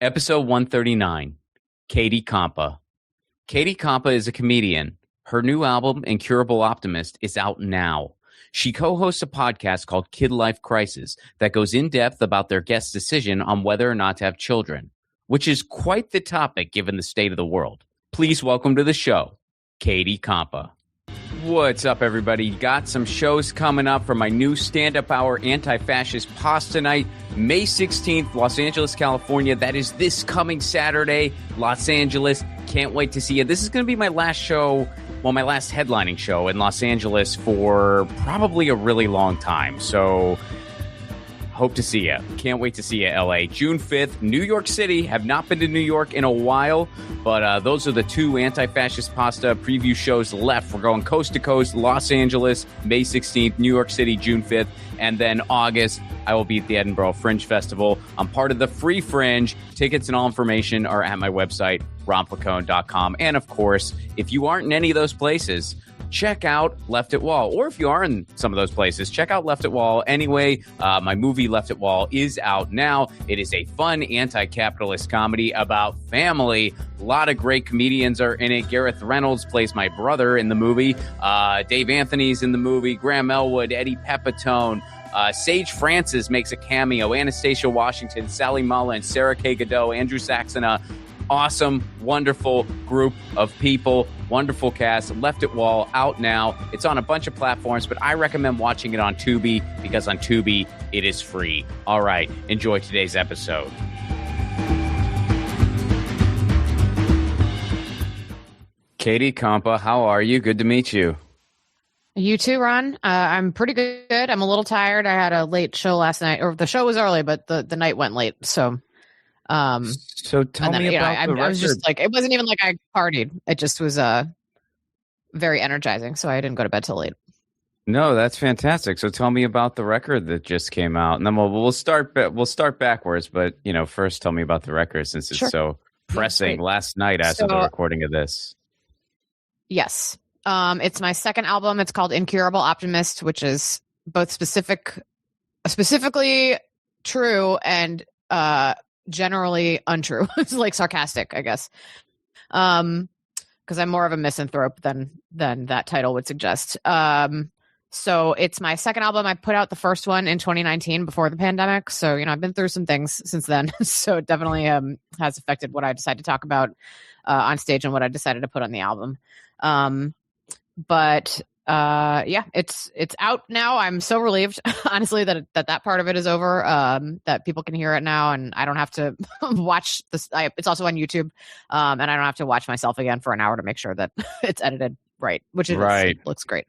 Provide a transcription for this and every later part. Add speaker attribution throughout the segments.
Speaker 1: Episode 139, Katie Compa. Katie Compa is a comedian. Her new album, Incurable Optimist, is out now. She co-hosts a podcast called Kid Life Crisis that goes in depth about their guest's decision on whether or not to have children, which is quite the topic given the state of the world. Please welcome to the show, Katie Compa. What's up, everybody? Got some shows coming up for my new stand-up hour, Anti-Fascist Pasta Night, May 16th, Los Angeles, California. That is this coming Saturday, Los Angeles. Can't wait to see you. This is going to be my last show, my last headlining show in Los Angeles for probably a really long time. So hope to see you. Can't wait to see you, LA. June 5th, New York City. Have not been to New York in a while, but those are the two Anti-Fascist Pasta preview shows left. We're going coast to coast, Los Angeles, May 16th, New York City, June 5th, and then August, I will be at the Edinburgh Fringe Festival. I'm part of the Free Fringe. Tickets and all information are at my website, ronplacone.com. And of course, if you aren't in any of those places, check out Left at Wall. Or if you are in some of those places, check out Left at Wall. Anyway, my movie Left at Wall is out now. It is a fun anti-capitalist comedy about family. A lot of great comedians are in it. Gareth Reynolds plays my brother in the movie. Dave Anthony's in the movie. Graham Elwood, Eddie Pepitone. Sage Francis makes a cameo. Anastasia Washington, Sally Mullin, Sarah K. Godot, Andrew Saxena. Awesome, wonderful group of people, wonderful cast. Left at Wall out now. It's on a bunch of platforms, but I recommend watching it on Tubi because on Tubi it is free. All right, enjoy today's episode. Katie Compa, how are you? Good to meet you.
Speaker 2: You too, Ron. I'm pretty good. I'm a little tired. I had a late show last night, or the show was early, but the night went late. So
Speaker 1: tell me about the record.
Speaker 2: I was just like, it wasn't even like I partied. It just was very energizing. So I didn't go to bed till late.
Speaker 1: No, that's fantastic. So tell me about the record that just came out, and then we'll start backwards. But first tell me about the record since it's so pressing. Last night as of the recording of this.
Speaker 2: Yes, it's my second album. It's called Incurable Optimist, which is both specifically true and generally untrue. It's like sarcastic, I guess, because I'm more of a misanthrope than that title would suggest. So it's my second album. I put out the first one in 2019 before the pandemic, so I've been through some things since then. So it definitely has affected what I decide to talk about on stage and what I decided to put on the album. But it's out now. I'm so relieved, honestly, that part of it is over, that people can hear it now, and I don't have to watch this. It's also on YouTube, and I don't have to watch myself again for an hour to make sure that it's edited right, which is right. It looks great.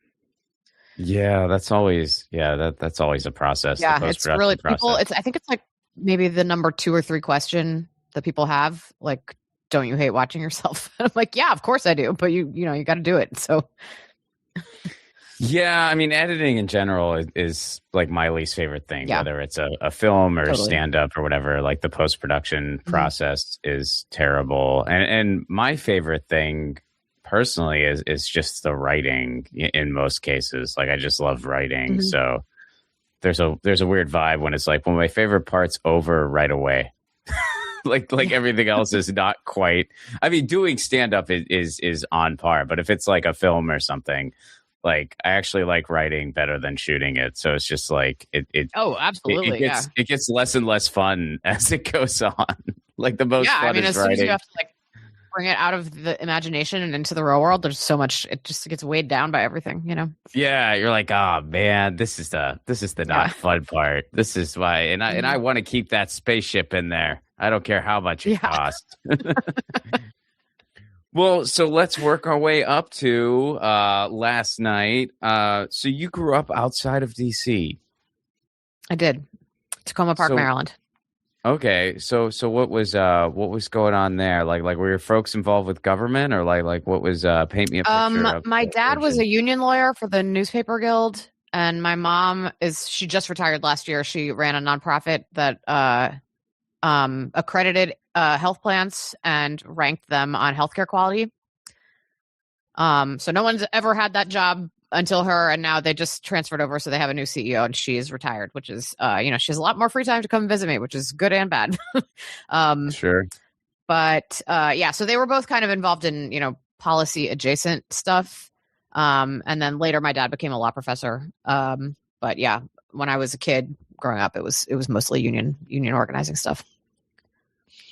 Speaker 1: Yeah, that's always a process.
Speaker 2: Yeah, it's really process. I think it's like maybe the number 2 or 3 question that people have, like, don't you hate watching yourself? I'm like, yeah, of course I do, but you got to do it. So.
Speaker 1: Yeah, I mean, editing in general is like my least favorite thing, whether it's a film or stand-up or whatever. Like the post-production process is terrible. And my favorite thing personally is just the writing in most cases. Like I just love writing. So there's a weird vibe when it's like, well, my favorite part's over right away. like everything else is not quite. I mean, doing stand-up is on par, but if it's like a film or something, like I actually like writing better than shooting it. So it's just like it.
Speaker 2: Oh, absolutely.
Speaker 1: It gets less and less fun as it goes on. Like the most fun is
Speaker 2: as
Speaker 1: writing.
Speaker 2: Soon as you have to like bring it out of the imagination and into the real world, there's so much. It just gets weighed down by everything.
Speaker 1: Yeah, you're like, oh man, this is the not fun part. This is why, and I want to keep that spaceship in there. I don't care how much it costs. Well, so let's work our way up to last night. So you grew up outside of D.C.
Speaker 2: I did. Tacoma Park, Maryland.
Speaker 1: Okay, so what was going on there? Like were your folks involved with government, or like what was paint me a picture?
Speaker 2: My dad was a union lawyer for the newspaper guild, and my mom she just retired last year. She ran a nonprofit that accredited health plans and ranked them on healthcare quality. So no one's ever had that job until her, and now they just transferred over, so they have a new CEO, and she is retired, which is, she has a lot more free time to come visit me, which is good and bad.
Speaker 1: Sure.
Speaker 2: But so they were both kind of involved in, policy adjacent stuff. And then later my dad became a law professor. But yeah, when I was a kid growing up, it was mostly union organizing stuff.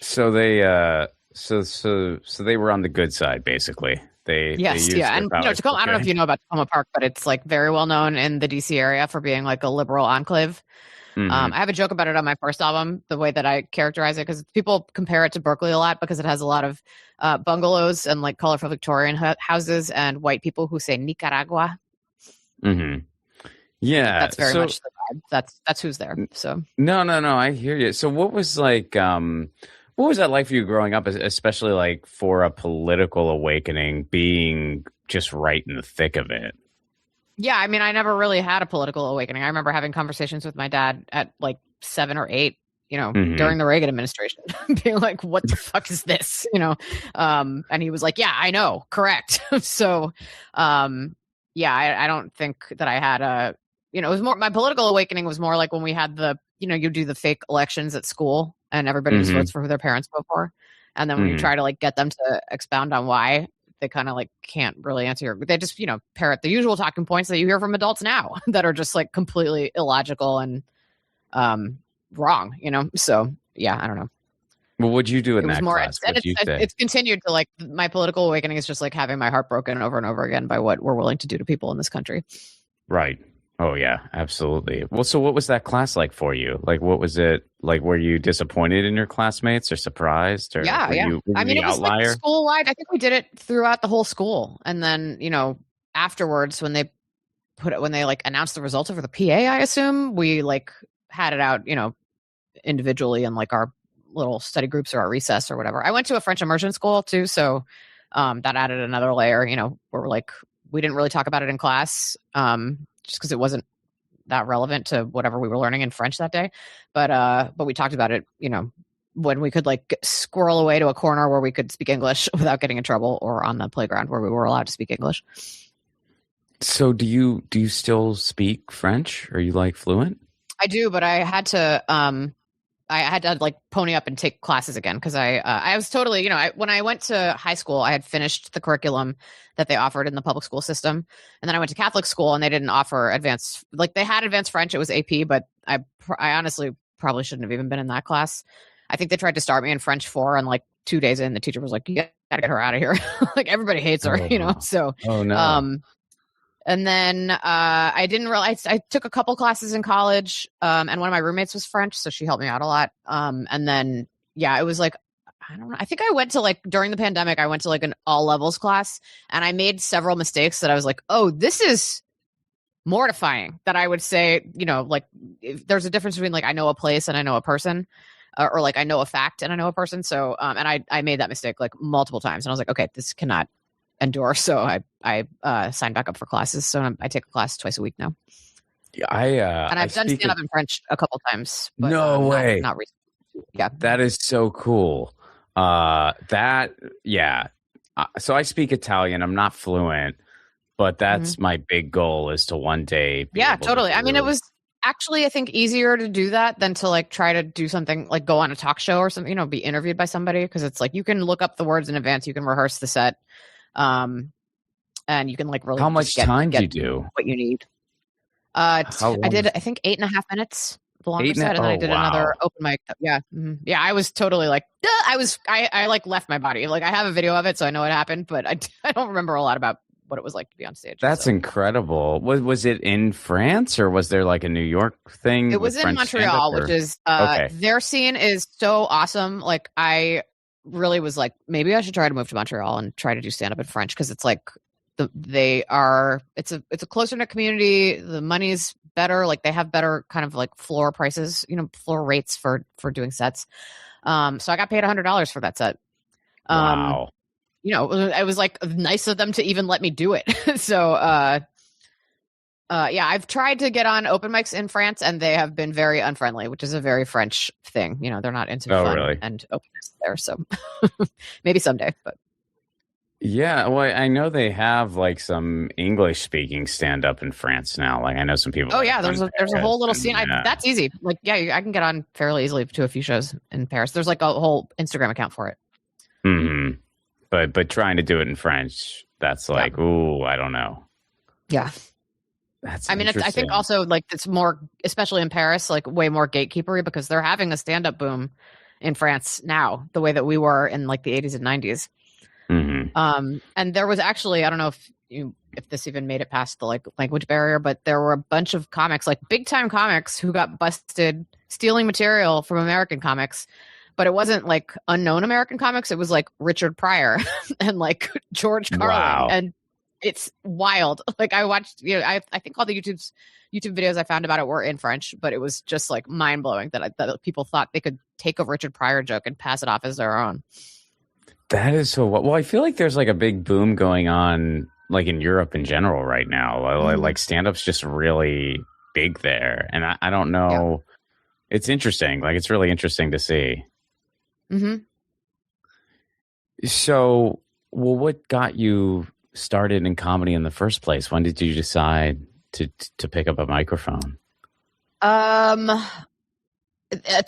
Speaker 1: So they so they were on the good side, basically. And Tacoma,
Speaker 2: I don't know if you know about Tacoma Park, but it's like very well known in the DC area for being like a liberal enclave.
Speaker 1: Mm-hmm.
Speaker 2: I have a joke about it on my first album, the way that I characterize it, because people compare it to Berkeley a lot because it has a lot of bungalows and like colorful Victorian houses and white people who say Nicaragua.
Speaker 1: Mm-hmm. Yeah,
Speaker 2: that's very much the vibe. That's who's there. So
Speaker 1: no, I hear you. So what was that like for you growing up, especially like for a political awakening, being just right in the thick of it?
Speaker 2: Yeah, I mean, I never really had a political awakening. I remember having conversations with my dad at like 7 or 8, during the Reagan administration, being like, what the fuck is this? And he was like, yeah, I know. Correct. So, I don't think that I had it was more, my political awakening was more like when we had you do the fake elections at school and everybody just votes for who their parents vote for. And then when you try to like get them to expound on why, they kind of like can't really answer they just, parrot the usual talking points that you hear from adults now that are just like completely illogical and wrong, So yeah, I don't know.
Speaker 1: Well, what'd you do in that class?
Speaker 2: It's continued to like my political awakening is just like having my heart broken over and over again by what we're willing to do to people in this country.
Speaker 1: Right. Oh yeah, absolutely. Well, so what was that class like for you? Like, what was it like? Were you disappointed in your classmates or surprised? Or were you
Speaker 2: it was like school wide. I think we did it throughout the whole school. And then, afterwards when they like announced the results over the PA, I assume we like had it out, individually in like our little study groups or our recess or whatever. I went to a French immersion school too. So that added another layer, where like, we didn't really talk about it in class. Just because it wasn't that relevant to whatever we were learning in French that day. But we talked about it, when we could like squirrel away to a corner where we could speak English without getting in trouble, or on the playground where we were allowed to speak English.
Speaker 1: So do you still speak French? Are you like fluent?
Speaker 2: I do, but I had to like pony up and take classes again because I was totally, when I went to high school, I had finished the curriculum that they offered in the public school system. And then I went to Catholic school and they didn't offer advanced, like they had advanced French. It was AP, but I honestly probably shouldn't have even been in that class. I think they tried to start me in French 4 and like 2 days in, the teacher was like, you gotta get her out of here. Like everybody hates her, So,
Speaker 1: oh no.
Speaker 2: And then I didn't realize I took a couple classes in college, and one of my roommates was French, so she helped me out a lot. And then it was like, I don't know. I think I went to like during the pandemic, I went to like an all levels class, and I made several mistakes that I was like, oh, this is mortifying. That I would say, like if there's a difference between like I know a place and I know a person, or like I know a fact and I know a person. So, and I made that mistake like multiple times, and I was like, okay, this cannot endure. So I signed back up for classes. So I take a class twice a week now.
Speaker 1: Yeah,
Speaker 2: and I've done stand up in French a couple times. But,
Speaker 1: no way.
Speaker 2: Not recently. Yeah.
Speaker 1: That is so cool. So I speak Italian. I'm not fluent, but that's my big goal is to one day.
Speaker 2: Yeah, totally. I mean, it was actually, I think, easier to do that than to like try to do something like go on a talk show or something, be interviewed by somebody. Cause it's like, you can look up the words in advance. You can rehearse the set. And you can like really.
Speaker 1: How much time do you do?
Speaker 2: What you need? I did, I think 8.5 minutes. The longer set, and then I did another open mic. Yeah, yeah. I was totally like, I like left my body. Like I have a video of it, so I know what happened, but I don't remember a lot about what it was like to be on stage.
Speaker 1: That's incredible. Was it in France or was there like a New York thing?
Speaker 2: It was in Montreal, which is their scene is so awesome. Like I really was like, maybe I should try to move to Montreal and try to do stand up in French because it's like it's a closer knit community. The money's better. Like they have better kind of like floor prices, floor rates for doing sets. So I got paid $100 for that set.
Speaker 1: Wow.
Speaker 2: It was like nice of them to even let me do it. So, I've tried to get on open mics in France and they have been very unfriendly, which is a very French thing. They're not into fun
Speaker 1: really?
Speaker 2: And openness there. So maybe someday, but.
Speaker 1: Yeah, well, I know they have like some English speaking stand up in France now. Like I know some people
Speaker 2: Oh
Speaker 1: that have
Speaker 2: yeah,
Speaker 1: gone to
Speaker 2: there's a
Speaker 1: Paris
Speaker 2: whole little
Speaker 1: and
Speaker 2: scene. That's easy. Like I can get on fairly easily to a few shows in Paris. There's like a whole Instagram account for it.
Speaker 1: hmm but trying to do it in French, that's
Speaker 2: Yeah.
Speaker 1: like, ooh, I don't know.
Speaker 2: Yeah.
Speaker 1: That's
Speaker 2: I mean, I think
Speaker 1: interesting.
Speaker 2: also like it's more, especially in Paris, like way more gatekeepery because they're having a stand up boom in France now, the way that we were in like the 80s and 90s.
Speaker 1: hmm
Speaker 2: And there was actually, I don't know if this even made it past the like language barrier, but there were a bunch of comics, like big time comics, who got busted stealing material from American comics. But it wasn't like unknown American comics. It was like Richard Pryor and like George Carlin.
Speaker 1: Wow.
Speaker 2: And it's wild. Like I watched, I think all the YouTube videos I found about it were in French, but it was just like mind blowing that people thought they could take a Richard Pryor joke and pass it off as their own.
Speaker 1: That is so well. I feel like there's like a big boom going on, like in Europe in general right now. Like stand-up's just really big there, and I don't know. Yeah. It's interesting. Like it's really interesting to see.
Speaker 2: Mm-hmm.
Speaker 1: So, well, what got you started in comedy in the first place? When did you decide to pick up a microphone?
Speaker 2: At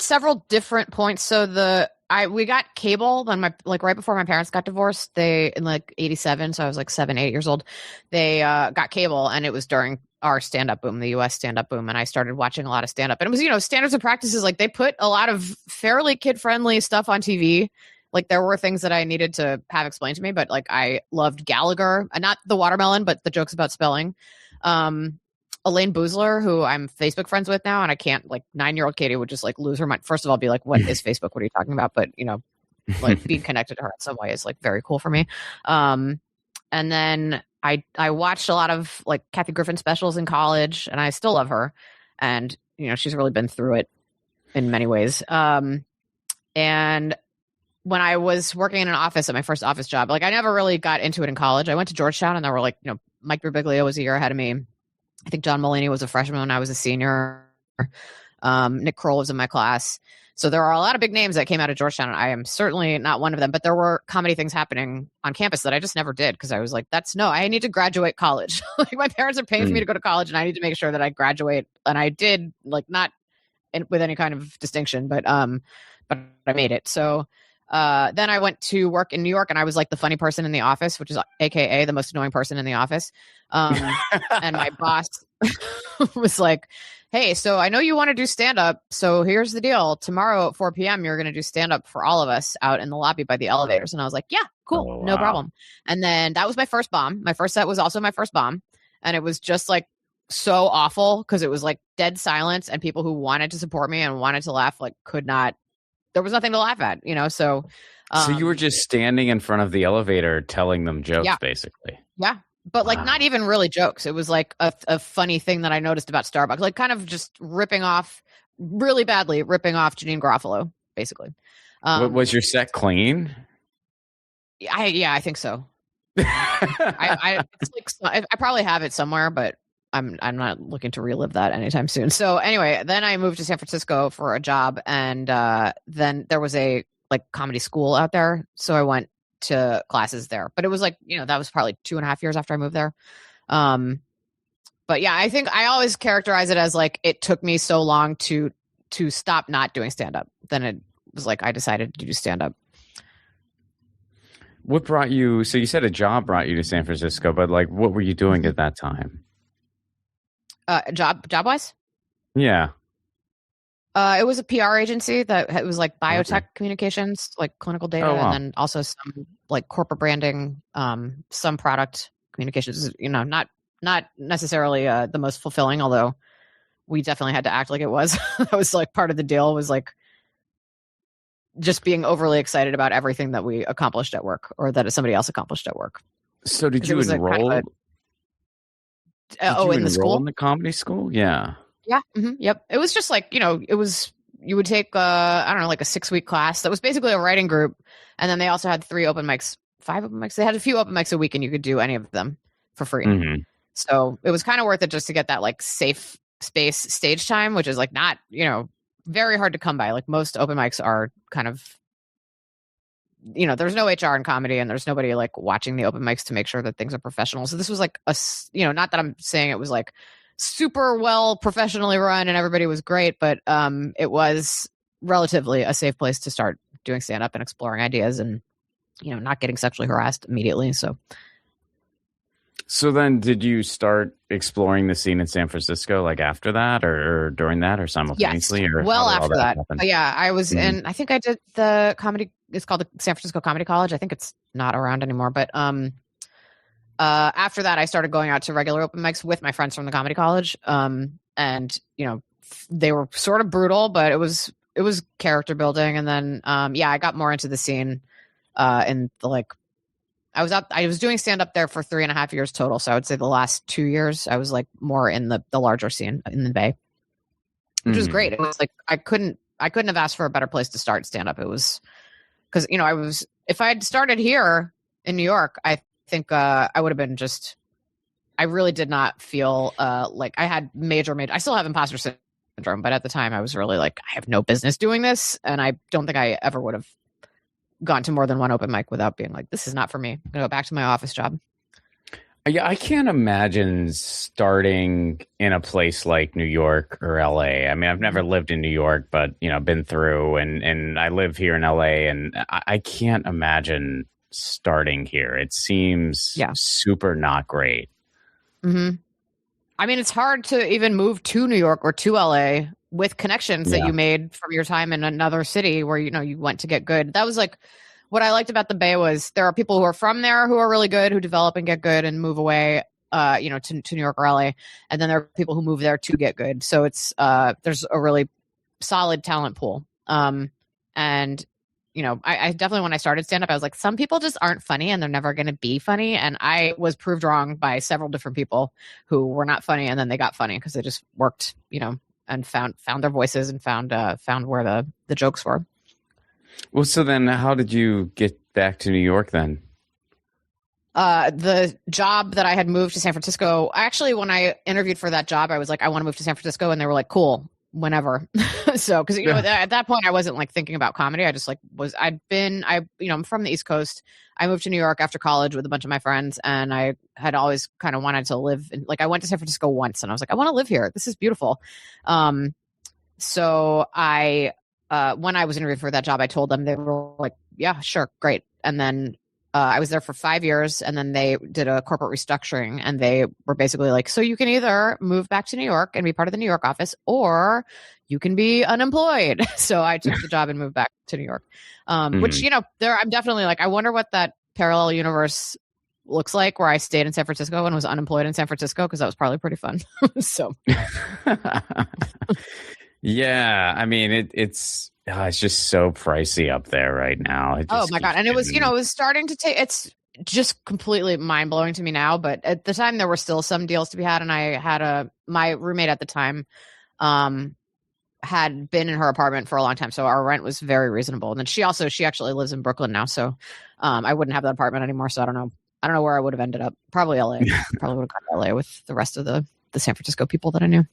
Speaker 2: several different points. So we got cable when right before my parents got divorced. They in like 87, so I was like 7-8 years old. They got cable, and it was during our stand-up boom, the US stand-up boom, and I started watching a lot of stand-up. And it was, standards and practices, like they put a lot of fairly kid-friendly stuff on TV. Like there were things that I needed to have explained to me, but like I loved Gallagher, not the watermelon, but the jokes about spelling. Elaine Boozler, who I'm Facebook friends with now, and I can't, like 9-year-old Katie would just like lose her mind. First of all, be like, what is Facebook? What are you talking about? But like being connected to her in some way is like very cool for me. And then I watched a lot of like Kathy Griffin specials in college, and I still love her. And she's really been through it in many ways. And when I was working in an office at my first office job, like I never really got into it in college. I went to Georgetown, and there were like, Mike Birbiglia was a year ahead of me. I think John Mulaney was a freshman when I was a senior. Nick Kroll was in my class. So there are a lot of big names that came out of Georgetown. And I am certainly not one of them, but there were comedy things happening on campus that I just never did because I was like, I need to graduate college. Like my parents are paying for me to go to college, and I need to make sure that I graduate. And I did, like not with any kind of distinction, but I made it. So then I went to work in New York, and I was like the funny person in the office, which is AKA the most annoying person in the office. And my boss was like, hey, so I know you want to do stand-up. So here's the deal. Tomorrow at 4 p.m., you're going to do stand-up for all of us out in the lobby by the elevators. And I was like, yeah, cool.
Speaker 1: Oh, wow.
Speaker 2: No problem. And then that was my first bomb. My first set was also my first bomb. And it was just like so awful because it was like dead silence, and people who wanted to support me and wanted to laugh, like could not. There was nothing to laugh at, so.
Speaker 1: So you were just standing in front of the elevator telling them jokes,
Speaker 2: yeah.
Speaker 1: basically.
Speaker 2: Yeah. But like not even really jokes. It was like a funny thing that I noticed about Starbucks, like kind of just really badly ripping off Janine Garofalo, basically.
Speaker 1: Was your set clean?
Speaker 2: I think so. I probably have it somewhere, but I'm not looking to relive that anytime soon. So anyway, then I moved to San Francisco for a job, and then there was a like comedy school out there, so I went to classes there. But it was like that was probably 2.5 years after I moved there. But yeah, I think I always characterize it as like it took me so long to stop not doing stand up. Then it was like I decided to do stand up.
Speaker 1: What brought you? So you said a job brought you to San Francisco, but like, what were you doing at that time?
Speaker 2: Job wise?
Speaker 1: Yeah.
Speaker 2: It was a PR agency it was like biotech communications, like clinical data, and then also some like corporate branding, some product communications. Not necessarily the most fulfilling, although we definitely had to act like it was. That was like part of the deal, was like just being overly excited about everything that we accomplished at work or that somebody else accomplished at work.
Speaker 1: So did you enroll?
Speaker 2: In the school?
Speaker 1: In the comedy school? Yeah.
Speaker 2: Yeah. Mm-hmm, yep. It was just like, you would take I don't know, like a 6-week class that was basically a writing group. And then they also had 5 open mics. They had a few open mics a week, and you could do any of them for free. Mm-hmm. So it was kind of worth it just to get that like safe space stage time, which is like not, very hard to come by. Like most open mics are kind of, there's no HR in comedy, and there's nobody like watching the open mics to make sure that things are professional. So this was like not that I'm saying it was like super well professionally run and everybody was great, but it was relatively a safe place to start doing stand-up and exploring ideas and, not getting sexually harassed immediately.
Speaker 1: So then did you start exploring the scene in San Francisco like after that or during that or simultaneously?
Speaker 2: Yes.
Speaker 1: Or
Speaker 2: well, after that. Yeah, I was in, I think I did the comedy, it's called the San Francisco Comedy College. I think it's not around anymore, but after that I started going out to regular open mics with my friends from the comedy college. And, they were sort of brutal, but it was character building. And then, I got more into the scene in the I was doing stand up there for 3.5 years total. So I would say the last 2 years I was like more in the larger scene in the Bay, which was great. It was like, I couldn't have asked for a better place to start stand up. It was because, if I had started here in New York, I think I would have been I really did not feel like I had major, I still have imposter syndrome, but at the time I was really like, I have no business doing this. And I don't think I ever would have gone to more than one open mic without being like, this is not for me. I'm gonna go back to my office job.
Speaker 1: Yeah, I can't imagine starting in a place like New York or LA. I mean, I've never lived in New York, but been through and I live here in LA, and I can't imagine starting here. It seems super not great.
Speaker 2: Mm-hmm. I mean, it's hard to even move to New York or to LA with connections that you made from your time in another city where, you went to get good. That was like what I liked about the Bay was there are people who are from there who are really good, who develop and get good and move away, to New York or LA. And then there are people who move there to get good. So it's, there's a really solid talent pool. I definitely, when I started stand-up, I was like, some people just aren't funny and they're never going to be funny. And I was proved wrong by several different people who were not funny. And then they got funny because they just worked, and found their voices and found where the jokes were.
Speaker 1: Well, so then how did you get back to New York then?
Speaker 2: The job that I had moved to San Francisco, actually, when I interviewed for that job, I was like, I want to move to San Francisco. And they were like, cool. Whenever. So, because, at that point I wasn't like thinking about comedy. I just like I'm from the East Coast. I moved to New York after college with a bunch of my friends, and I had always kind of wanted to live in, I went to San Francisco once and I was like, I want to live here. This is beautiful. So I, when I was interviewed for that job, I told them. They were like, yeah, sure. Great. And then I was there for 5 years, and then they did a corporate restructuring, and they were basically like, so you can either move back to New York and be part of the New York office, or you can be unemployed. So I took the job and moved back to New York, which, I'm definitely like, I wonder what that parallel universe looks like where I stayed in San Francisco and was unemployed in San Francisco, because that was probably pretty fun. So.
Speaker 1: Yeah, I mean, it's just so pricey up there right now.
Speaker 2: Oh my God. And it was, it was starting to take, it's just completely mind blowing to me now. But at the time there were still some deals to be had. And I had my roommate at the time, had been in her apartment for a long time. So our rent was very reasonable. And then she actually lives in Brooklyn now. So, I wouldn't have that apartment anymore. So I don't know where I would have ended up. Probably LA. Probably would have gone to LA with the rest of the San Francisco people that I knew.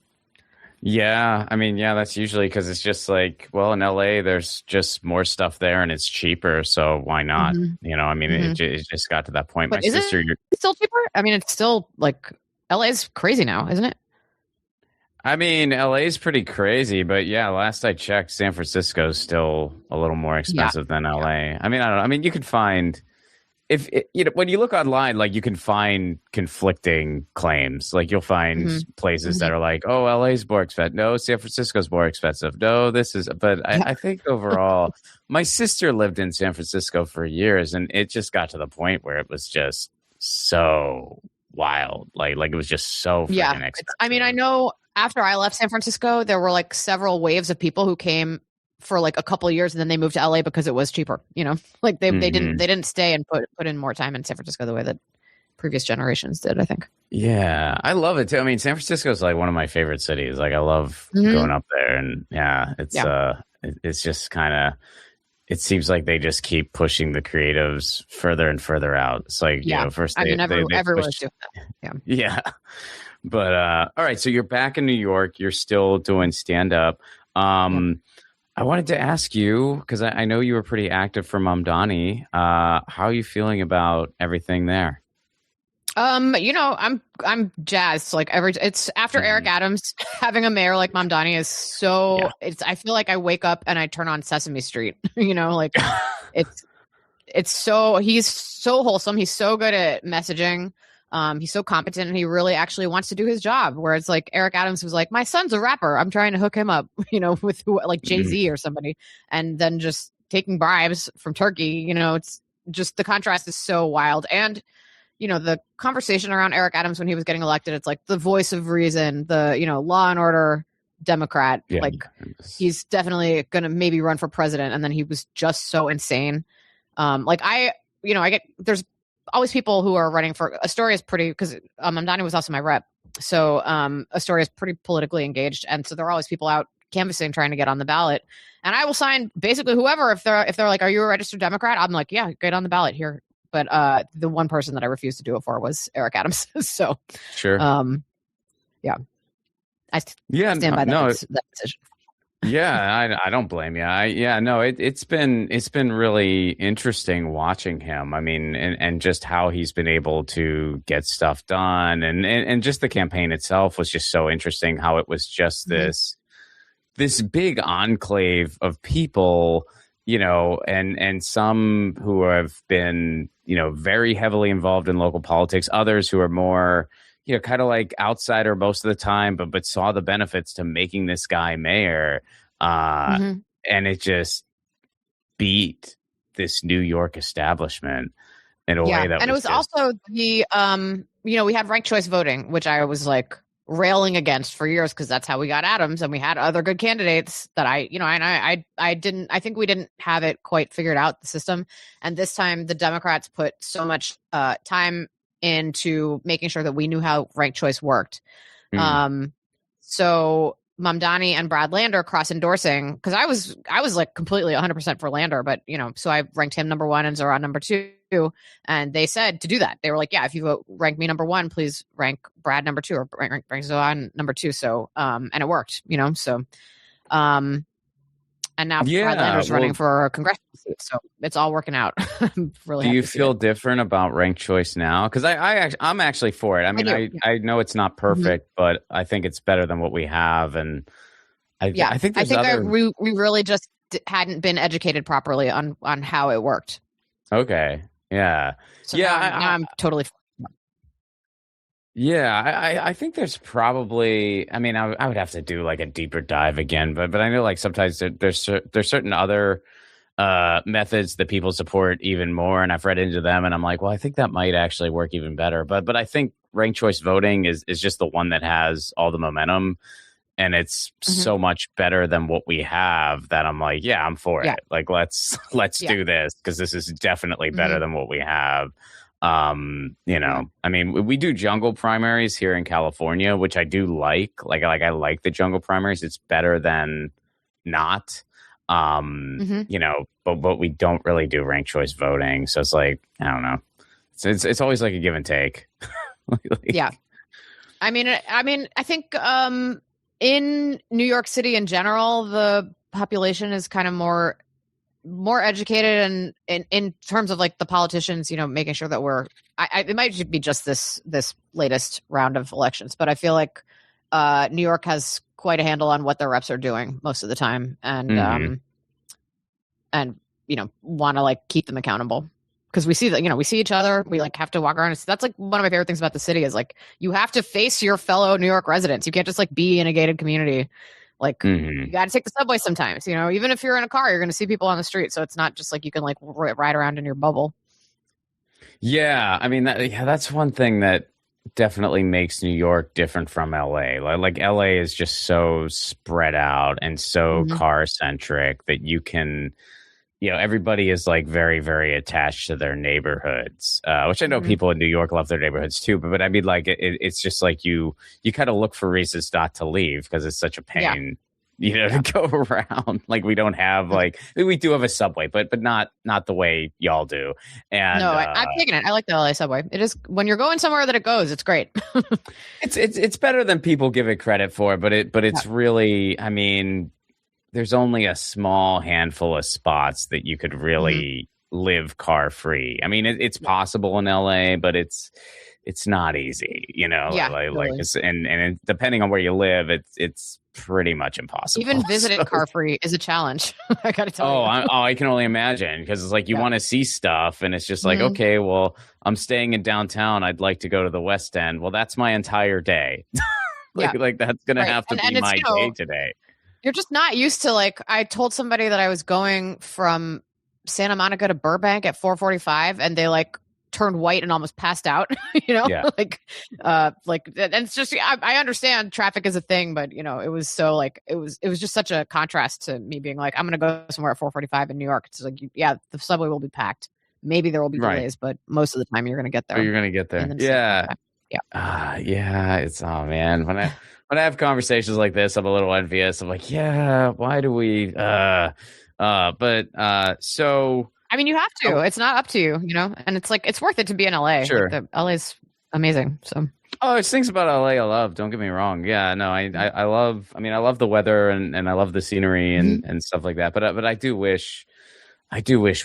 Speaker 1: Yeah, I mean, that's usually because it's just like, well, in LA, there's just more stuff there and it's cheaper, so why not? Mm-hmm. It just got to that point.
Speaker 2: But is it still cheaper? I mean, it's still like LA is crazy now, isn't it?
Speaker 1: I mean, LA is pretty crazy, but yeah, last I checked, San Francisco is still a little more expensive than LA. Yeah. I mean, I don't know. I mean, you could find. When you look online, like you can find conflicting claims. Like you'll find places that are like, "Oh, LA's more expensive." No, San Francisco's more expensive. No, this is. But I think overall, my sister lived in San Francisco for years, and it just got to the point where it was just so wild. Like it was just so freaking expensive.
Speaker 2: I mean, I know after I left San Francisco, there were like several waves of people who came for like a couple of years, and then they moved to LA because it was cheaper. Like they didn't stay and put in more time in San Francisco the way that previous generations did, I think.
Speaker 1: Yeah, I love it too. I mean, San Francisco is like one of my favorite cities. Like I love going up there, and it's just kind of. It seems like they just keep pushing the creatives further and further out. It's like first
Speaker 2: everyone's doing that.
Speaker 1: Yeah. But all right, so you're back in New York. You're still doing stand up. I wanted to ask you, because I know you were pretty active for Mamdani. How are you feeling about everything there?
Speaker 2: I'm jazzed. Like it's after Eric Adams, having a mayor like Mamdani is so I feel like I wake up and I turn on Sesame Street. Like it's so he's so wholesome. He's so good at messaging. He's so competent and he really actually wants to do his job. Whereas like Eric Adams was like, my son's a rapper. I'm trying to hook him up, with like Jay-Z or somebody, and then just taking bribes from Turkey. It's just the contrast is so wild. And the conversation around Eric Adams when he was getting elected, it's like the voice of reason, the, law and order Democrat. Yeah. Like he's definitely going to maybe run for president. And then he was just so insane. There's always people who are running for Astoria is pretty, because Mamdani was also my rep. So Astoria is pretty politically engaged. And so there are always people out canvassing, trying to get on the ballot. And I will sign basically whoever, if they're like, are you a registered Democrat? I'm like, yeah, get on the ballot here. But the one person that I refused to do it for was Eric Adams. So,
Speaker 1: sure.
Speaker 2: Yeah. I stand by that decision.
Speaker 1: Yeah, I don't blame you. It's been really interesting watching him. I mean, and just how he's been able to get stuff done, and just the campaign itself was just so interesting. How it was just this big enclave of people, and some who have been, very heavily involved in local politics, others who are more, kind of like outsider most of the time, but saw the benefits to making this guy mayor. And it just beat this New York establishment in a way that
Speaker 2: and it was also the, we had ranked choice voting, which I was like railing against for years, because that's how we got Adams, and we had other good candidates that I think we didn't have it quite figured out, the system. And this time the Democrats put so much time into making sure that we knew how ranked choice worked. So Mamdani and Brad Lander cross endorsing, because I was like completely 100% for Lander, but so I ranked him number 1 and Zoran number 2, and they said to do that. They were like, yeah, if you rank me number 1, please rank Brad number 2, or rank Zoran number 2. So and it worked, so and now Brad Lander's running for a congressional seat, so it's all working out. Really.
Speaker 1: Do you feel different about ranked choice now? Because I'm actually for it. I mean, I know it's not perfect, but I think it's better than what we have, and I think
Speaker 2: we really just hadn't been educated properly on how it worked.
Speaker 1: Okay. Yeah.
Speaker 2: So now I'm totally.
Speaker 1: Yeah, I think there's probably, I mean, I would have to do like a deeper dive again, but I know like sometimes there's certain other methods that people support even more, and I've read into them, and I'm like, well, I think that might actually work even better. But I think ranked choice voting is just the one that has all the momentum, and it's so much better than what we have that I'm like, yeah, I'm for it. Like let's do this, because this is definitely better than what we have. I mean, we do jungle primaries here in California, which I do like. I like the jungle primaries. It's better than not. But we don't really do ranked choice voting. So it's like, I don't know. It's always like a give and take.
Speaker 2: Yeah. I mean, I think in New York City in general, the population is kind of more educated, and in terms of like the politicians, making sure that it might be just this latest round of elections, but I feel like New York has quite a handle on what their reps are doing most of the time, and want to like keep them accountable, because we see that, we see each other, we like have to walk around. That's like one of my favorite things about the city is like you have to face your fellow New York residents. You can't just like be in a gated community. Like you got to take the subway sometimes, even if you're in a car, you're going to see people on the street. So it's not just like you can like ride around in your bubble.
Speaker 1: Yeah. I mean, that's one thing that definitely makes New York different from LA. Like LA is just so spread out and so car centric that you can, everybody is like very, very attached to their neighborhoods, which I know people in New York love their neighborhoods too. But I mean, like it's just like you kind of look for reasons not to leave, because it's such a pain, to go around. Like we don't have we do have a subway, but not the way y'all do. And
Speaker 2: no, I'm taking it. I like the LA subway. It is, when you're going somewhere that it goes, it's great.
Speaker 1: it's better than people give it credit for, but it's really, I mean, there's only a small handful of spots that you could really live car free. I mean, it's possible in LA, but it's not easy,
Speaker 2: Yeah, totally.
Speaker 1: and depending on where you live, it's pretty much impossible.
Speaker 2: Even visiting car free is a challenge. I gotta tell you.
Speaker 1: I can only imagine, because it's like you want to see stuff, and it's just like, okay, well, I'm staying in downtown. I'd like to go to the West End. Well, that's my entire day. like that's gonna have to be my day today.
Speaker 2: You're just not used to, like, I told somebody that I was going from Santa Monica to Burbank at 4:45, and they like turned white and almost passed out, and it's just, I understand traffic is a thing, but it was so like, it was just such a contrast to me being like, I'm going to go somewhere at 4:45 in New York. It's like, the subway will be packed. Maybe there will be delays, but most of the time you're going to get there.
Speaker 1: You're going to get there. Yeah. It's, oh man. When I have conversations like this, I'm a little envious. I'm like, yeah, why do we, so,
Speaker 2: I mean, you have to. It's not up to you, and it's like, it's worth it to be in LA.
Speaker 1: Sure.
Speaker 2: Like, LA's amazing. So.
Speaker 1: Oh, there's things about LA I love. Don't get me wrong. Yeah, no, I love. I mean, I love the weather and I love the scenery and stuff like that. But I do wish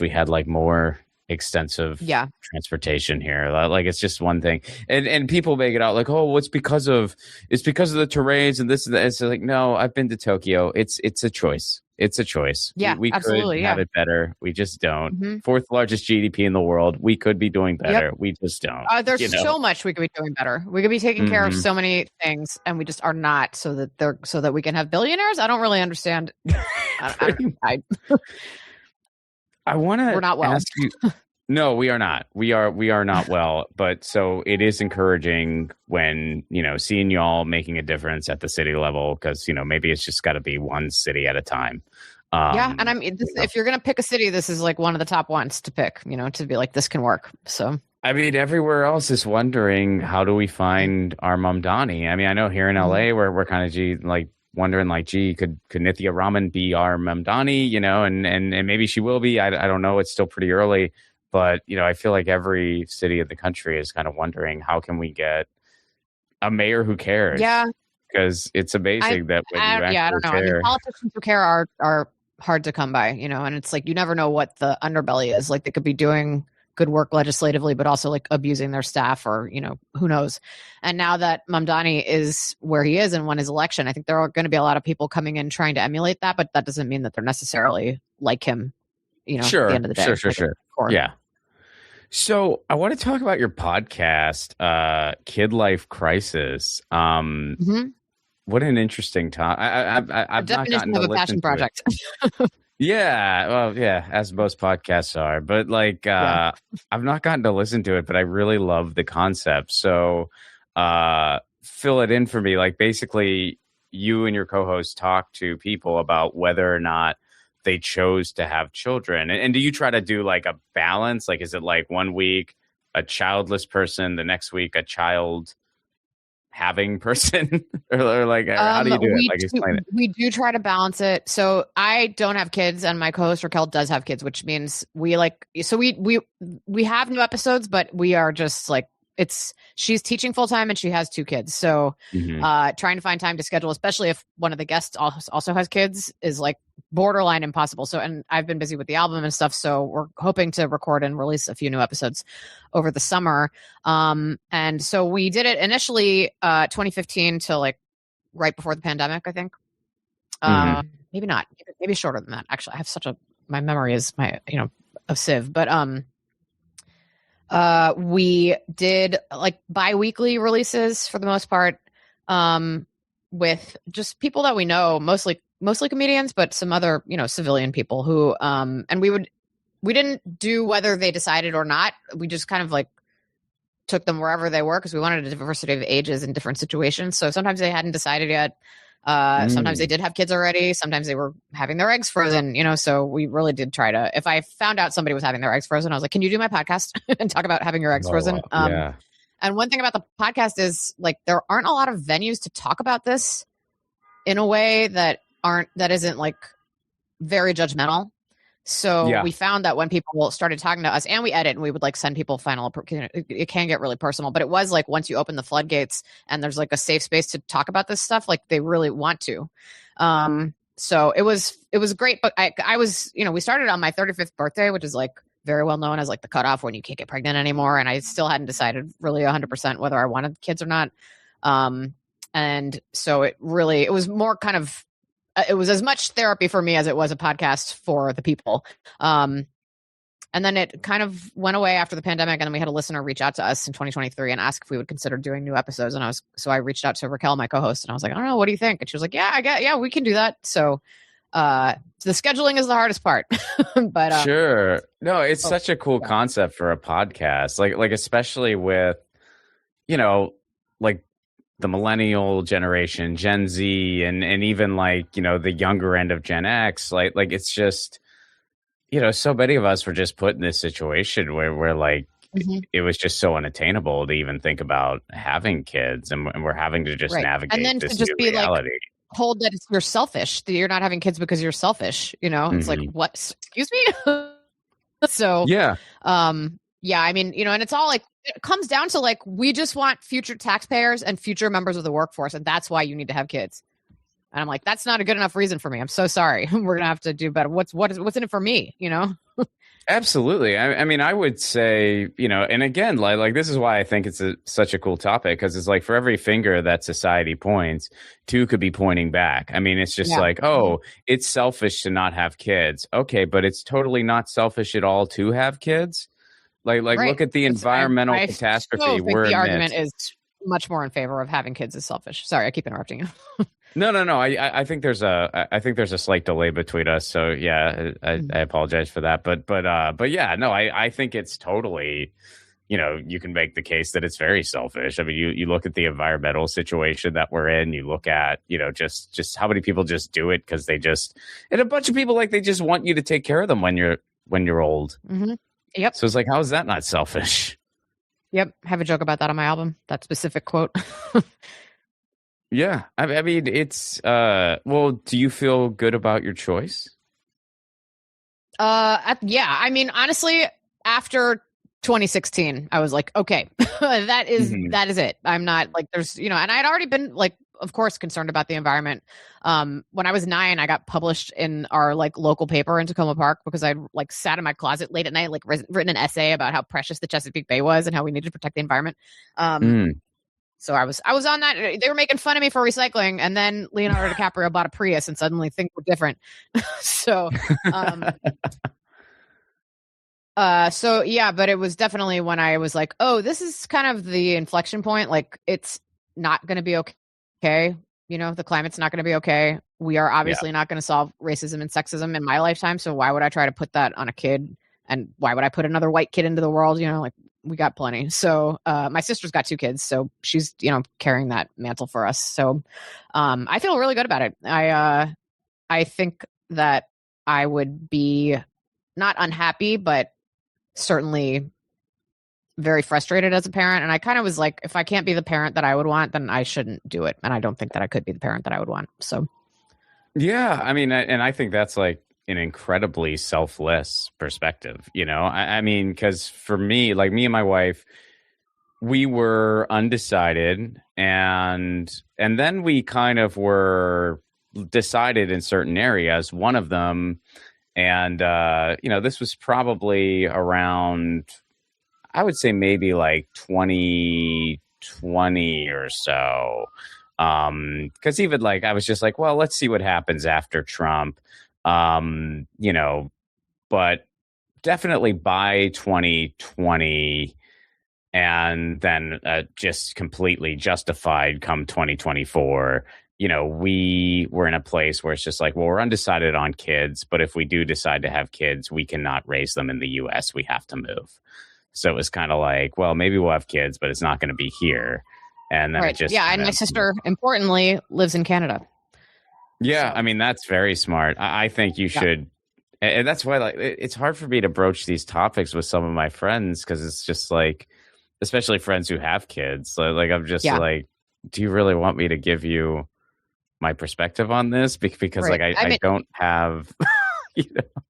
Speaker 1: we had like more extensive transportation here. Like, it's just one thing, and people make it out like, oh, it's because of the terrains and this and that. It's like, no, I've been to Tokyo. It's a choice. It's a choice.
Speaker 2: Yeah,
Speaker 1: we
Speaker 2: absolutely,
Speaker 1: could have it better. We just don't. Fourth largest GDP in the world. We could be doing better. We just don't.
Speaker 2: There's so much we could be doing better. We could be taking care of so many things, and we just are not. So that we can have billionaires. I don't really understand. I
Speaker 1: want to.
Speaker 2: We're not well.
Speaker 1: Ask you, no, we are not. We are not well. But so it is encouraging when, seeing y'all making a difference at the city level, because, maybe it's just got to be one city at a time.
Speaker 2: And I mean, if you're going to pick a city, this is like one of the top ones to pick, to be like, this can work. So,
Speaker 1: I mean, everywhere else is wondering, how do we find our Mamdani? I mean, I know here in LA, we're kind of wondering like, gee, could Nithya Raman be our Mamdani? And maybe she will be. I don't know. It's still pretty early. But, I feel like every city in the country is kind of wondering, how can we get a mayor who cares?
Speaker 2: Yeah.
Speaker 1: Because it's amazing that when you actually
Speaker 2: I don't know.
Speaker 1: care.
Speaker 2: I mean, politicians who care are hard to come by, and it's like, you never know what the underbelly is. Like, they could be doing good work legislatively, but also like abusing their staff, or, who knows. And now that Mamdani is where he is and won his election, I think there are going to be a lot of people coming in trying to emulate that, but that doesn't mean that they're necessarily like him,
Speaker 1: sure,
Speaker 2: at the end of the day.
Speaker 1: Sure. Yeah. So I want to talk about your podcast, Kid Life Crisis. What an interesting topic. I've not gotten to
Speaker 2: listen passion project.
Speaker 1: Yeah, well, yeah, as most podcasts are. But I've not gotten to listen to it, but I really love the concept. So fill it in for me. Like, basically, you and your co-host talk to people about whether or not they chose to have children. And do you try to do like a balance? Like, is it like 1 week a childless person, the next week a child having person, or like, how do you do it? Like, explain it.
Speaker 2: We do try to balance it. So I don't have kids, and my co-host Raquel does have kids, which means we have new episodes, but we are just like, she's teaching full time and she has 2 kids. So trying to find time to schedule, especially if one of the guests also has kids, is like borderline impossible. So, and I've been busy with the album and stuff. So we're hoping to record and release a few new episodes over the summer. And so we did it initially 2015 to like right before the pandemic, I think. Maybe not, maybe shorter than that. Actually, I have my memory is a sieve, but we did like bi-weekly releases for the most part, with just people that we know, mostly comedians, but some other, civilian people who, and we didn't do whether they decided or not. We just kind of like took them wherever they were, because we wanted a diversity of ages in different situations. So sometimes they hadn't decided yet. Sometimes they did have kids already. Sometimes they were having their eggs frozen, so we really did try to, if I found out somebody was having their eggs frozen, I was like, can you do my podcast and talk about having your eggs frozen?
Speaker 1: Yeah.
Speaker 2: And one thing about the podcast is like, there aren't a lot of venues to talk about this in a way that isn't like very judgmental. So we found that when people started talking to us, and we edit and we would like send people final, it can get really personal, but it was like, once you open the floodgates and there's like a safe space to talk about this stuff, like they really want to. So it was great, but I was, we started on my 35th birthday, which is like very well known as like the cutoff when you can't get pregnant anymore. And I still hadn't decided really 100% whether I wanted kids or not. And so it was more kind of, it was as much therapy for me as it was a podcast for the people. And then it kind of went away after the pandemic. And then we had a listener reach out to us in 2023 and ask if we would consider doing new episodes. And I reached out to Raquel, my co-host, and I was like, I don't know, what do you think? And she was like, yeah, we can do that. So the scheduling is the hardest part. But
Speaker 1: sure. No, it's such a cool concept for a podcast. Like especially with, like the millennial generation, Gen Z, and even like, the younger end of Gen X, like it's just, so many of us were just put in this situation where we're like, it was just so unattainable to even think about having kids, and we're having to just navigate
Speaker 2: and then
Speaker 1: this
Speaker 2: to just
Speaker 1: new
Speaker 2: be
Speaker 1: reality.
Speaker 2: Like told that you're selfish, that you're not having kids because you're selfish. It's like, what? Excuse me. So
Speaker 1: yeah.
Speaker 2: I mean, and it's all like, it comes down to like, we just want future taxpayers and future members of the workforce, and that's why you need to have kids. And I'm like, that's not a good enough reason for me. I'm so sorry. We're gonna have to do better. What's in it for me?
Speaker 1: Absolutely. I mean, I would say, and again, like this is why I think it's such a cool topic, because it's like for every finger that society points, two could be pointing back. I mean, it's just like, oh, it's selfish to not have kids. Okay, but it's totally not selfish at all to have kids. Like look at the environmental catastrophe.
Speaker 2: The argument is much more in favor of having kids is selfish. Sorry, I keep interrupting you.
Speaker 1: No. I think there's a slight delay between us. So yeah, I apologize for that. But yeah, no, I think it's totally, you can make the case that it's very selfish. I mean, you look at the environmental situation that we're in, you look at, just how many people just do it because and a bunch of people, like, they just want you to take care of them when you're old.
Speaker 2: Mm-hmm. Yep.
Speaker 1: So it's like, how is that not selfish?
Speaker 2: Yep. Have a joke about that on my album. That specific quote.
Speaker 1: Yeah. I mean, it's, well, do you feel good about your choice?
Speaker 2: Yeah. I mean, honestly, after 2016, I was like, okay, that is it. I'm not like, there's, and I'd already been like, of course, concerned about the environment. When I was 9, I got published in our like local paper in Tacoma Park because I like sat in my closet late at night, like written an essay about how precious the Chesapeake Bay was and how we needed to protect the environment. So I was on that. They were making fun of me for recycling, and then Leonardo DiCaprio bought a Prius, and suddenly things were different. So yeah, but it was definitely when I was like, oh, this is kind of the inflection point. Like, it's not going to be okay. The climate's not going to be okay. We are obviously not going to solve racism and sexism in my lifetime. So why would I try to put that on a kid? And why would I put another white kid into the world? Like, we got plenty. So my sister's got 2 kids, so she's, carrying that mantle for us. So I feel really good about it. I think that I would be not unhappy, but certainly very frustrated as a parent. And I kind of was like, if I can't be the parent that I would want, then I shouldn't do it. And I don't think that I could be the parent that I would want. So
Speaker 1: yeah, I mean, and I think that's like an incredibly selfless perspective, I mean, because for me, like me and my wife, we were undecided, and then we kind of were decided in certain areas. One of them, and this was probably around, I would say maybe like 2020 or so, because even like I was just like, well, let's see what happens after Trump. But definitely by 2020, and then just completely justified come 2024, we were in a place where it's just like, well, we're undecided on kids, but if we do decide to have kids, we cannot raise them in the US. We have to move. So it was kind of like, well, maybe we'll have kids, but it's not going to be here. And then it just,
Speaker 2: and my sister, importantly, lives in Canada.
Speaker 1: Yeah, I mean, that's very smart. I think you should. And that's why, like, it's hard for me to broach these topics with some of my friends, because it's just like, especially friends who have kids. Like I'm just like, do you really want me to give you my perspective on this? Because like I don't have.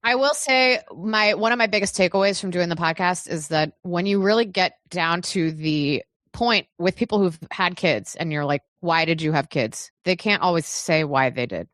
Speaker 2: I will say one of my biggest takeaways from doing the podcast is that when you really get down to the point with people who've had kids, and you're like, why did you have kids? They can't always say why they did.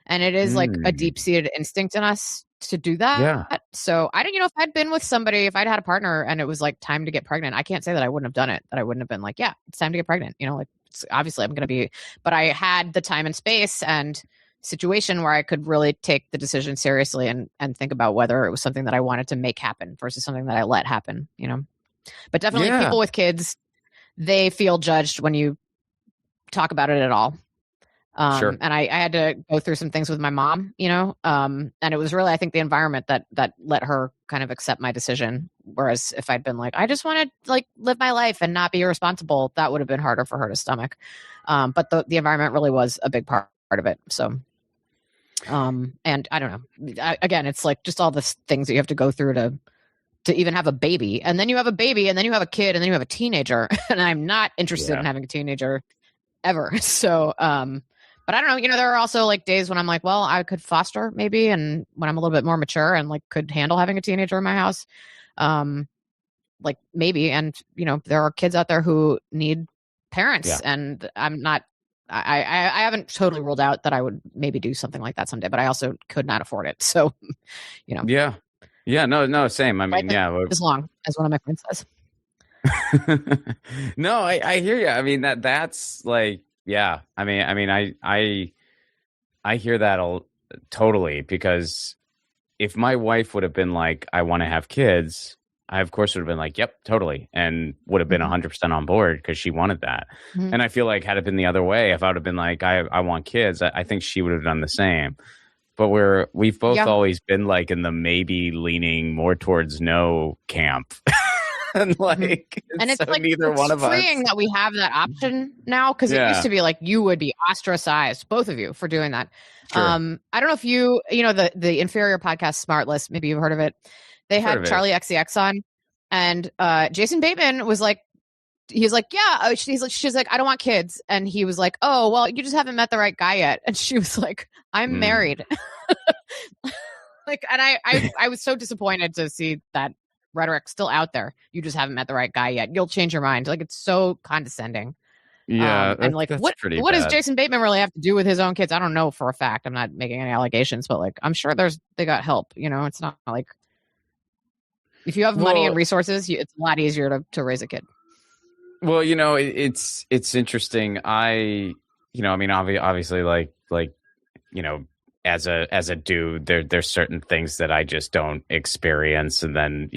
Speaker 2: And it is like a deep-seated instinct in us to do that.
Speaker 1: Yeah.
Speaker 2: So I don't, if I'd been with somebody, if I'd had a partner and it was like time to get pregnant, I can't say that I wouldn't have done it, that I wouldn't have been like, yeah, it's time to get pregnant. Like obviously I'm going to be, but I had the time and space and situation where I could really take the decision seriously and think about whether it was something that I wanted to make happen versus something that I let happen, But definitely people with kids, they feel judged when you talk about it at all.
Speaker 1: Sure.
Speaker 2: And I had to go through some things with my mom, and it was really, I think, the environment that let her kind of accept my decision. Whereas if I'd been like, I just want to like live my life and not be irresponsible, that would have been harder for her to stomach. But the environment really was a big part of it. So, and I don't know, again, it's like just all the things that you have to go through to even have a baby, and then you have a baby, and then you have a kid, and then you have a teenager. And I'm not interested in having a teenager ever. So, but I don't know, there are also like days when I'm like, well, I could foster maybe. And when I'm a little bit more mature and like could handle having a teenager in my house, like maybe. And, there are kids out there who need parents and I'm not, I haven't totally ruled out that I would maybe do something like that someday, but I also could not afford it. So,
Speaker 1: Yeah. Yeah. No, same. I mean,
Speaker 2: as long as one of my friends says.
Speaker 1: No, I hear you. I mean, that's like, yeah. I mean, I hear that totally, because if my wife would have been like, I want to have kids, I of course would have been like, yep, totally. And would have been 100% on board because she wanted that. Mm-hmm. And I feel like had it been the other way, if I would have been like, I want kids, I think she would have done the same. But we've both always been like in the maybe leaning more towards no camp. And like,
Speaker 2: and it's
Speaker 1: so
Speaker 2: like
Speaker 1: neither one of us.
Speaker 2: It's freeing that we have that option now, because it used to be like you would be ostracized, both of you, for doing that. Sure. I don't know if the inferior podcast Smart List, maybe you've heard of it. They had Charlie XCX on, and Jason Bateman was like, he's like, yeah, she's like, I don't want kids, and he was like, oh well, you just haven't met the right guy yet, and she was like, I'm married. Like, and I was so disappointed to see that rhetoric still out there. You just haven't met the right guy yet. You'll change your mind. Like, it's so condescending.
Speaker 1: Yeah.
Speaker 2: And like, what does Jason Bateman really have to do with his own kids? I don't know for a fact. I'm not making any allegations, but like, I'm sure they got help. It's not like, if you have money and resources, it's a lot easier to raise a kid.
Speaker 1: Well, it's interesting. I mean, obviously like, as a dude, there's certain things that I just don't experience. And then,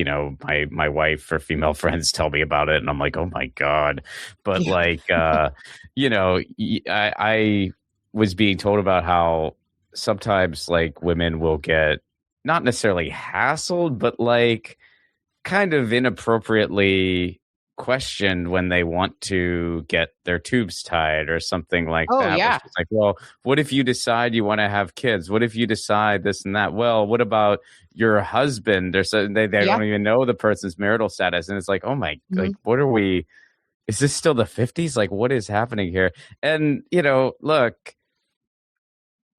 Speaker 1: my wife or female friends tell me about it and I'm like, oh my God. But like, I was being told about how sometimes like women will get not necessarily hassled, but like kind of inappropriately questioned when they want to get their tubes tied or something like that.
Speaker 2: Yeah.
Speaker 1: It's like, well, what if you decide you want to have kids? What if you decide this and that? Well, what about your husband? Or so they don't even know the person's marital status. And it's like, oh my, like, what are we, is this still the 50s? Like, what is happening here? And, look,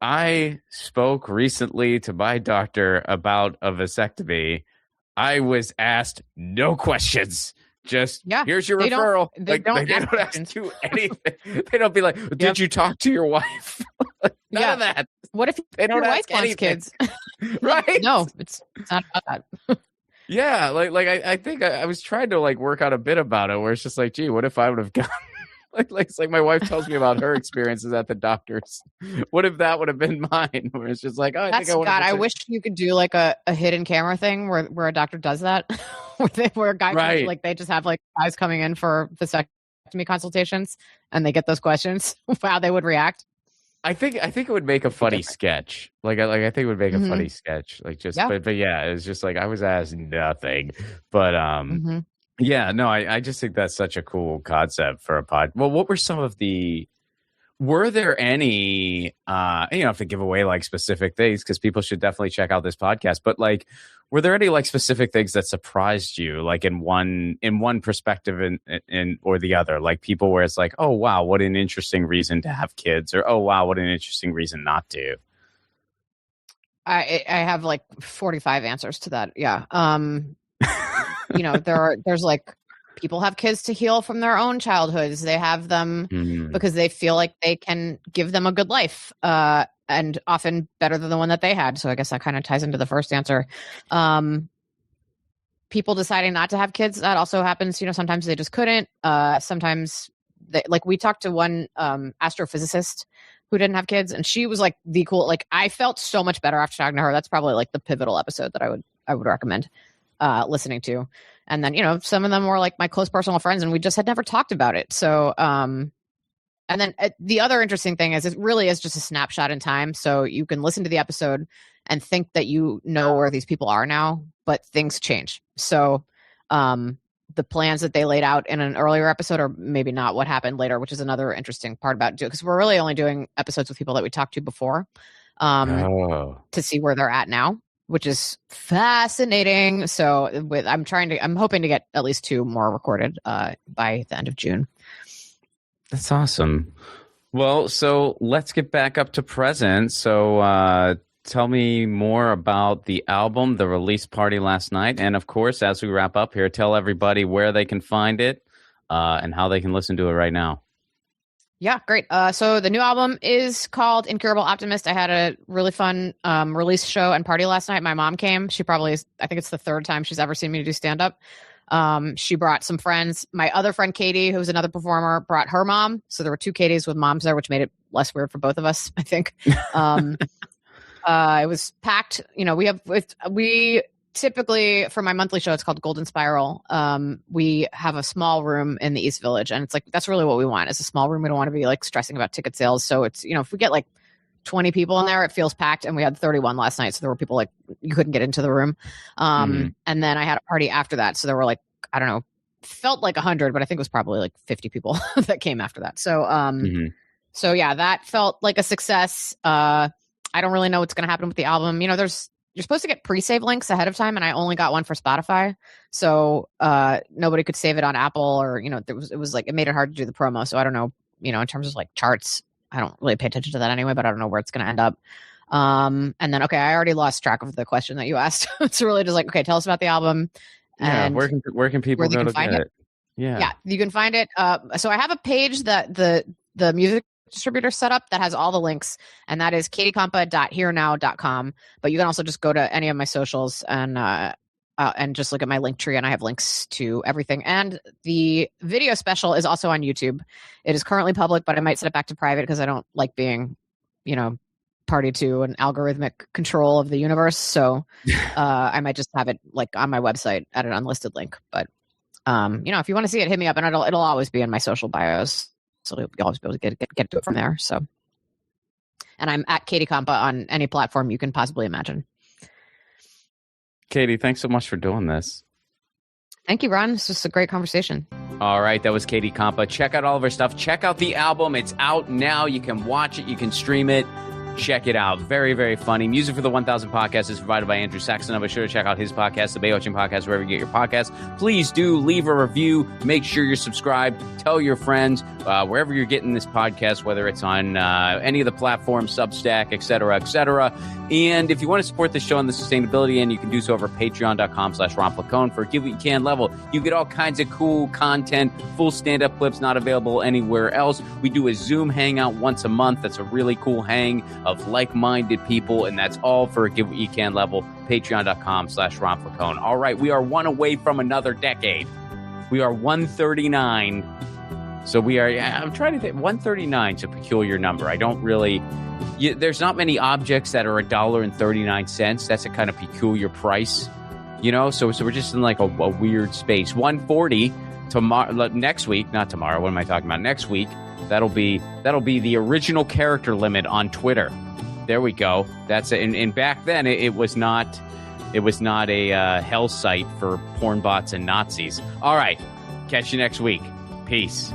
Speaker 1: I spoke recently to my doctor about a vasectomy. I was asked no questions. Just here's your referral. They don't ask you anything. They don't be like, did you talk to your wife? None of that.
Speaker 2: What if your wife wants kids?
Speaker 1: Right?
Speaker 2: No, it's not about that.
Speaker 1: Yeah, like I think I was trying to like work out a bit about it where it's just like, gee, what if I would have gone like it's like my wife tells me about her experiences at the doctor's. What if that would have been mine? Where it's just like, I
Speaker 2: wish you could do like a hidden camera thing where a doctor does that, where a guy like they just have like guys coming in for vasectomy consultations and they get those questions, how they would react.
Speaker 1: I think it would make a funny sketch. Like I think it would make a funny sketch. Like just, but yeah, it's just like I was asked nothing, but yeah, no, I just think that's such a cool concept for a pod. Well, what were some of were there any, you don't have to give away like specific things because people should definitely check out this podcast, but like, were there any like specific things that surprised you, like in one perspective in or the other, like people where it's like, oh, wow, what an interesting reason to have kids, or, oh, wow, what an interesting reason not to.
Speaker 2: I have like 45 answers to that. Yeah. There's like people have kids to heal from their own childhoods. They have them because they feel like they can give them a good life. and often better than the one that they had. So I guess that kind of ties into the first answer. People deciding not to have kids, that also happens. Sometimes they just couldn't. Sometimes we talked to one astrophysicist who didn't have kids, and she was like the cool, like I felt so much better after talking to her. That's probably like the pivotal episode that I would recommend listening to. And then, some of them were like my close personal friends, and we just had never talked about it. So, and then the other interesting thing is it really is just a snapshot in time. So you can listen to the episode and think that you know where these people are now, but things change. So, the plans that they laid out in an earlier episode are maybe not what happened later, which is another interesting part about it, because we're really only doing episodes with people that we talked to before to see where they're at now, which is fascinating. So I'm hoping to get at least 2 more recorded by the end of June.
Speaker 1: That's awesome. Well, so let's get back up to present. So tell me more about the album, the release party last night. And of course, as we wrap up here, tell everybody where they can find it and how they can listen to it right now.
Speaker 2: Yeah, great. So the new album is called Incurable Optimist. I had a really fun release show and party last night. My mom came. She probably is, I think it's the 3rd time she's ever seen me do stand-up. She brought some friends. My other friend, Katie, who's another performer, brought her mom. So there were 2 Katies with moms there, which made it less weird for both of us, I think. It was packed. We typically, for my monthly show, it's called Golden Spiral. We have a small room in the East Village, and it's like, that's really what we want, is a small room. We don't want to be like stressing about ticket sales. So it's, if we get like 20 people in there, it feels packed. And we had 31 last night. So there were people like, you couldn't get into the room. And then I had a party after that. So there were like, I don't know, felt like 100, but I think it was probably like 50 people that came after that. So, so yeah, that felt like a success. I don't really know what's going to happen with the album. You're supposed to get pre-save links ahead of time, and I only got one for Spotify. So nobody could save it on Apple, or, it made it hard to do the promo. So I don't know, in terms of like charts, I don't really pay attention to that anyway, but I don't know where it's going to end up. And then, okay, I already lost track of the question that you asked. It's really just like, okay, tell us about the album. And
Speaker 1: where can people go to get it?
Speaker 2: Yeah, you can find it. So I have a page that the music distributor set up that has all the links, and that is katiecompa.herenow.com. But you can also just go to any of my socials and just look at my link tree, and I have links to everything. And the video special is also on YouTube. It is currently public, but I might set it back to private because I don't like being, party to an algorithmic control of the universe. So I might just have it like on my website at an unlisted link. But if you want to see it, hit me up, and it'll always be in my social bios. So you'll always be able to get to it from there. So, and I'm at Katie Compa on any platform you can possibly imagine.
Speaker 1: Katie, thanks so much for doing this.
Speaker 2: Thank you, Ron. This was a great conversation.
Speaker 1: All right, that was Katie Compa. Check out all of her stuff. Check out the album. It's out now. You can watch it. You can stream it. Check it out. Very, very funny. Music for the 1000 Podcast is provided by Andrew Saxon. Be sure to check out his podcast, the Baywatching Podcast, wherever you get your podcasts. Please do leave a review. Make sure you're subscribed. Tell your friends wherever you're getting this podcast, whether it's on any of the platforms, Substack, et cetera, et cetera. And if you want to support the show on the sustainability end, you can do so over patreon.com/Ron Placone. For Give What You Can level, you get all kinds of cool content, full stand-up clips not available anywhere else. We do a Zoom hangout once a month. That's a really cool hang of like-minded people, and that's all for a Give What You Can level, patreon.com/Ron Placone. All right, we are one away from another decade. We are 139. So we are, I'm trying to think, 139 is a peculiar number. I don't really, there's not many objects that are $1.39. That's a kind of peculiar price, so we're just in like a weird space. 140 tomorrow, next week, not tomorrow. What am I talking about? Next week. That'll be the original character limit on Twitter. There we go. That's it. And back then it was not a hell site for porn bots and Nazis. All right. Catch you next week. Peace.